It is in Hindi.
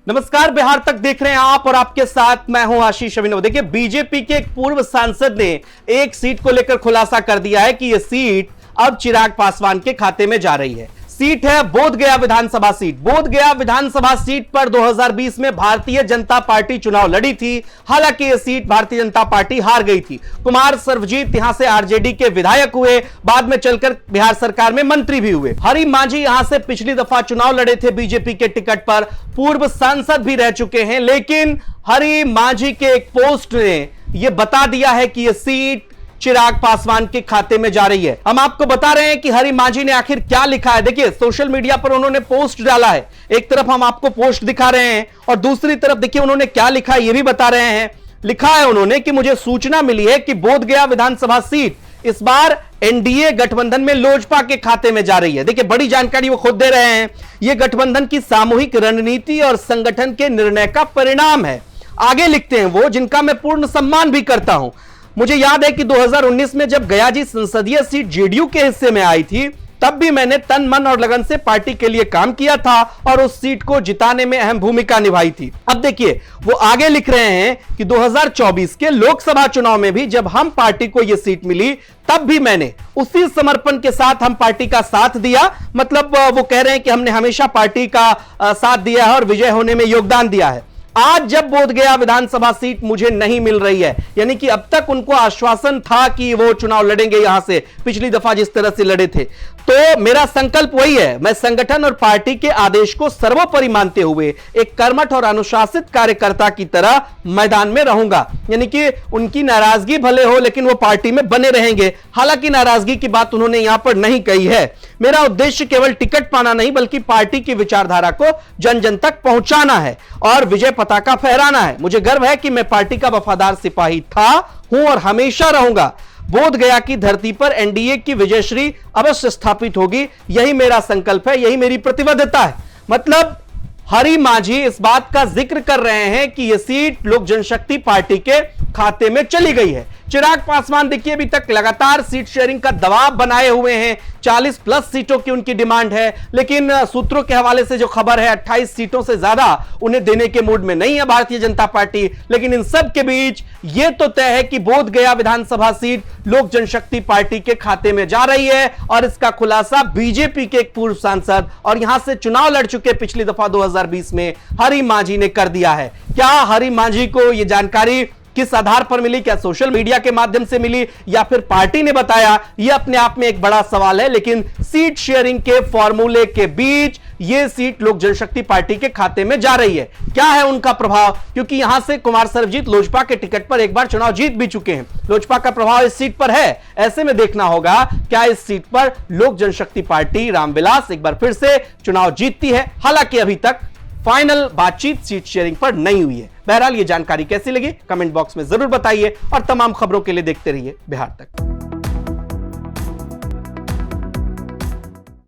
नमस्कार, बिहार तक देख रहे हैं आप और आपके साथ मैं हूं आशीष अभिनव। देखिए, बीजेपी के एक पूर्व सांसद ने एक सीट को लेकर खुलासा कर दिया है कि यह सीट अब चिराग पासवान के खाते में जा रही है। सीट है बोधगया विधानसभा सीट। बोधगया विधानसभा सीट पर 2020 में भारतीय जनता पार्टी चुनाव लड़ी थी। हालांकि यह सीट भारतीय जनता पार्टी हार गई थी। कुमार सर्वजीत यहां से आरजेडी के विधायक हुए, बाद में चलकर बिहार सरकार में मंत्री भी हुए। हरि मांझी यहां से पिछली दफा चुनाव लड़े थे बीजेपी के टिकट पर, पूर्व सांसद भी रह चुके हैं। लेकिन हरि मांझी के एक पोस्ट ने यह बता दिया है कि यह सीट चिराग पासवान के खाते में जा रही है। हम आपको बता रहे हैं कि हरि मांझी ने आखिर क्या लिखा है। देखिए, सोशल मीडिया पर उन्होंने पोस्ट डाला है। एक तरफ हम आपको पोस्ट दिखा रहे हैं और दूसरी तरफ देखिए उन्होंने क्या लिखा है, यह भी बता रहे हैं। लिखा है उन्होंने कि मुझे सूचना मिली है कि बोधगया विधानसभा सीट इस बार एनडीए गठबंधन में लोजपा के खाते में जा रही है। देखिए, बड़ी जानकारी वो खुद दे रहे हैं। यह गठबंधन की सामूहिक रणनीति और संगठन के निर्णय का परिणाम है। आगे लिखते हैं वो, जिनका मैं पूर्ण सम्मान भी करता हूं। मुझे याद है कि 2019 में जब गयाजी संसदीय सीट जेडीयू के हिस्से में आई थी, तब भी मैंने तन मन और लगन से पार्टी के लिए काम किया था और उस सीट को जिताने में अहम भूमिका निभाई थी। अब देखिए, वो आगे लिख रहे हैं कि 2024 के लोकसभा चुनाव में भी जब हम पार्टी को यह सीट मिली, तब भी मैंने उसी समर्पण के साथ हम पार्टी का साथ दिया। मतलब वो कह रहे हैं कि हमने हमेशा पार्टी का साथ दिया है और विजय होने में योगदान दिया है। आज जब बोधगया विधानसभा सीट मुझे नहीं मिल रही है, यानी कि अब तक उनको आश्वासन था कि वो चुनाव लड़ेंगे यहां से, पिछली दफा जिस तरह से लड़े थे, तो मेरा संकल्प वही है। मैं संगठन और पार्टी के आदेश को सर्वोपरि मानते हुए एक कर्मठ और अनुशासित कार्यकर्ता की तरह मैदान में रहूंगा। यानी कि उनकी नाराजगी भले हो, लेकिन वो पार्टी में बने रहेंगे। हालांकि नाराजगी की बात उन्होंने यहां पर नहीं कही है। मेरा उद्देश्य केवल टिकट पाना नहीं, बल्कि पार्टी की विचारधारा को जन जन तक पहुंचाना है और विजय पताका फहराना है। मुझे गर्व है कि मैं पार्टी का वफादार सिपाही था, हूं और हमेशा रहूंगा। बोधगया की धरती पर एनडीए की विजयश्री अवश्य स्थापित होगी। यही मेरा संकल्प है, यही मेरी प्रतिबद्धता है। मतलब हरि मांझी इस बात का जिक्र कर रहे हैं कि यह सीट लोक जनशक्ति पार्टी के खाते में चली गई है। चिराग पासवान देखिए अभी तक लगातार सीट शेयरिंग का दबाव बनाए हुए हैं। 40 प्लस सीटों की उनकी डिमांड है, लेकिन सूत्रों के हवाले से जो खबर है 28 सीटों से ज्यादा उन्हें देने के मूड में नहीं है भारतीय जनता पार्टी। लेकिन इन सब के बीच यह तो तय है कि बोधगया विधानसभा सीट लोक जनशक्ति पार्टी के खाते में जा रही है और इसका खुलासा बीजेपी के एक पूर्व सांसद और यहां से चुनाव लड़ चुके पिछली दफा 2020 में हरि मांझी ने कर दिया है। क्या हरि मांझी को यह जानकारी किस आधार पर मिली? क्या सोशल मीडिया के माध्यम से मिली या फिर पार्टी ने बताया? यह अपने आप में एक बड़ा सवाल है। लेकिन सीट शेयरिंग के फॉर्मूले के बीच यह सीट लोक जनशक्ति पार्टी के खाते में जा रही है। क्या है उनका प्रभाव? क्योंकि यहां से कुमार सर्वजीत लोजपा के टिकट पर एक बार चुनाव जीत भी चुके हैं। लोजपा का प्रभाव इस सीट पर है। ऐसे में देखना होगा क्या इस सीट पर लोक जनशक्ति पार्टी रामविलास एक बार फिर से चुनाव जीतती है। हालांकि अभी तक फाइनल बातचीत सीट शेयरिंग पर नहीं हुई है। बहरहाल ये जानकारी कैसी लगी कमेंट बॉक्स में जरूर बताइए और तमाम खबरों के लिए देखते रहिए बिहार तक।